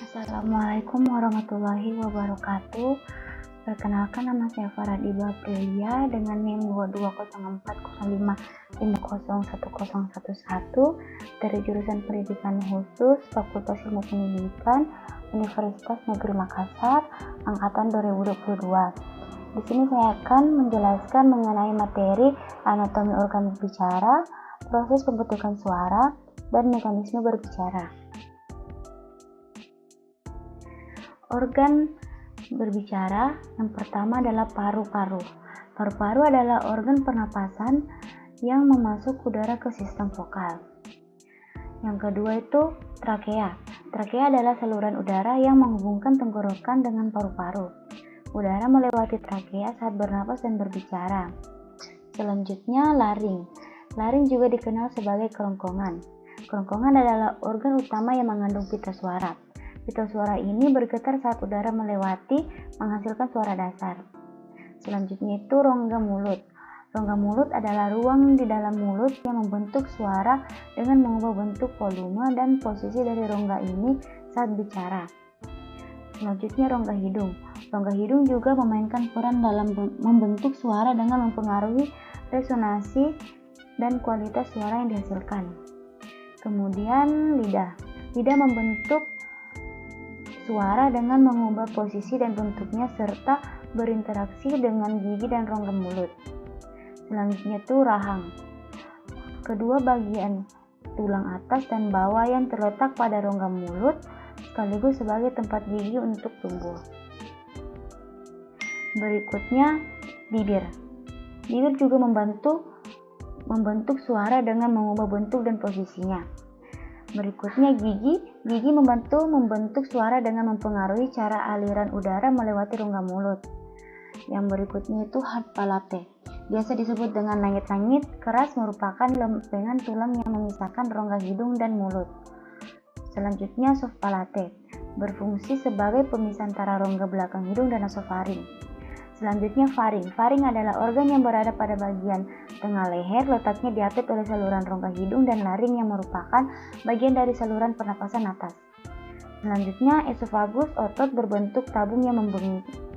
Assalamualaikum warahmatullahi wabarakatuh. Perkenalkan, nama saya Faradiba Aprilia dengan NIM 220405501011 dari jurusan Pendidikan Khusus Fakultas Ilmu Pendidikan Universitas Negeri Makassar angkatan 2022. Di sini saya akan menjelaskan mengenai materi anatomi organ berbicara, proses pembentukan suara, dan mekanisme berbicara. Organ berbicara yang pertama adalah paru-paru. Paru-paru adalah organ pernapasan yang memasuk udara ke sistem vokal. Yang kedua itu trakea. Trakea adalah saluran udara yang menghubungkan tenggorokan dengan paru-paru. Udara melewati trakea saat bernapas dan berbicara. Selanjutnya laring. Laring juga dikenal sebagai kerongkongan. Kerongkongan adalah organ utama yang mengandung pita suara. Pita suara ini bergetar saat udara melewati, menghasilkan suara dasar. Selanjutnya itu rongga mulut. Rongga mulut adalah ruang di dalam mulut yang membentuk suara dengan mengubah bentuk, volume, dan posisi dari rongga ini saat bicara. Selanjutnya rongga hidung. Rongga hidung juga memainkan peran dalam membentuk suara dengan mempengaruhi resonansi dan kualitas suara yang dihasilkan. Kemudian lidah. Lidah membentuk suara dengan mengubah posisi dan bentuknya serta berinteraksi dengan gigi dan rongga mulut. Selanjutnya itu rahang. Kedua bagian tulang atas dan bawah yang terletak pada rongga mulut sekaligus sebagai tempat gigi untuk tumbuh. Berikutnya bibir. Bibir juga membentuk suara dengan mengubah bentuk dan posisinya. Berikutnya gigi. Gigi membentuk suara dengan mempengaruhi cara aliran udara melewati rongga mulut. Yang berikutnya itu hard palate. Biasa disebut dengan langit-langit keras, merupakan lempengan tulang yang memisahkan rongga hidung dan mulut. Selanjutnya soft palate. Berfungsi sebagai pemisah antara rongga belakang hidung dan nasofaring. Selanjutnya faring. Faring adalah organ yang berada pada bagian tengah leher, letaknya diapit oleh saluran rongga hidung dan laring yang merupakan bagian dari saluran pernapasan atas. Selanjutnya esofagus, otot berbentuk tabung yang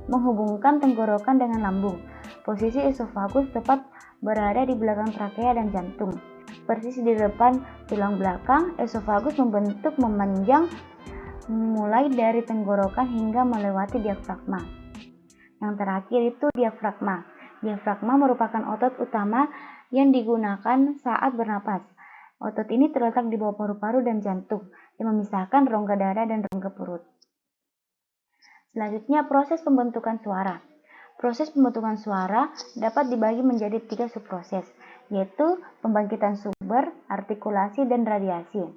menghubungkan tenggorokan dengan lambung. Posisi esofagus tepat berada di belakang trakea dan jantung. Persis di depan tulang belakang, esofagus membentuk memanjang mulai dari tenggorokan hingga melewati diafragma. Yang terakhir itu diafragma. Diafragma merupakan otot utama yang digunakan saat bernapas. Otot ini terletak di bawah paru-paru dan jantung yang memisahkan rongga dada dan rongga perut. Selanjutnya proses pembentukan suara. Proses pembentukan suara dapat dibagi menjadi 3 subproses, yaitu pembangkitan sumber, artikulasi, dan radiasi.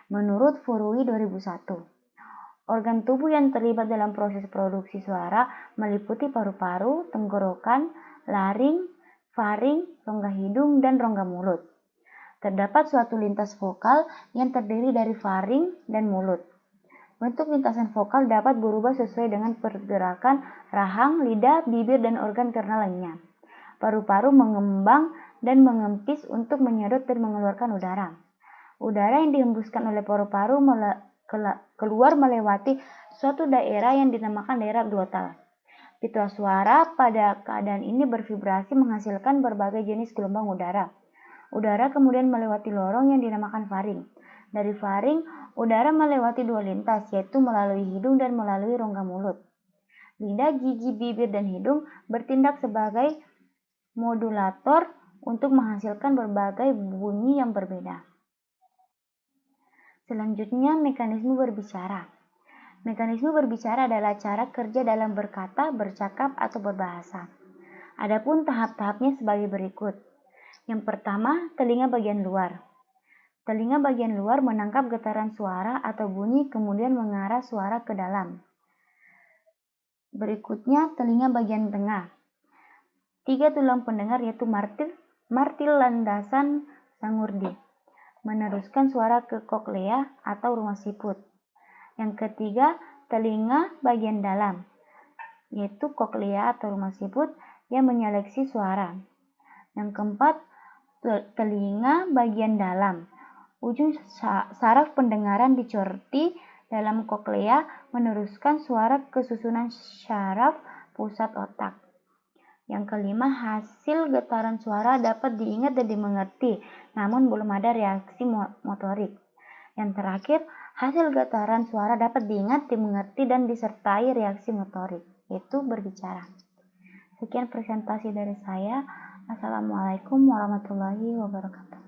Menurut Furui 2001. Organ tubuh yang terlibat dalam proses produksi suara meliputi paru-paru, tenggorokan, laring, faring, rongga hidung, dan rongga mulut. Terdapat suatu lintas vokal yang terdiri dari faring dan mulut. Bentuk lintasan vokal dapat berubah sesuai dengan pergerakan rahang, lidah, bibir, dan organ internal lainnya. Paru-paru mengembang dan mengempis untuk menyedot dan mengeluarkan udara. Udara yang dihembuskan oleh paru-paru keluar melewati suatu daerah yang dinamakan daerah glotal. Pita suara pada keadaan ini bervibrasi menghasilkan berbagai jenis gelombang udara. Udara kemudian melewati lorong yang dinamakan faring. Dari faring, udara melewati 2 lintas, yaitu melalui hidung dan melalui rongga mulut. Lidah, gigi, bibir, dan hidung bertindak sebagai modulator untuk menghasilkan berbagai bunyi yang berbeda. Selanjutnya, mekanisme berbicara. Mekanisme berbicara adalah cara kerja dalam berkata, bercakap, atau berbahasa. Adapun tahap-tahapnya sebagai berikut. Yang pertama, telinga bagian luar. Telinga bagian luar menangkap getaran suara atau bunyi kemudian mengarah suara ke dalam. Berikutnya, telinga bagian tengah. 3 tulang pendengar yaitu martil landasan sangurdi. Meneruskan suara ke koklea atau rumah siput. Yang ketiga, telinga bagian dalam, yaitu koklea atau rumah siput yang menyeleksi suara. Yang keempat, telinga bagian dalam. Ujung saraf pendengaran dicorti dalam koklea meneruskan suara ke susunan syaraf pusat otak. Yang kelima, hasil getaran suara dapat diingat dan dimengerti, namun belum ada reaksi motorik. Yang terakhir, hasil getaran suara dapat diingat, dimengerti, dan disertai reaksi motorik, yaitu berbicara. Sekian presentasi dari saya. Assalamualaikum warahmatullahi wabarakatuh.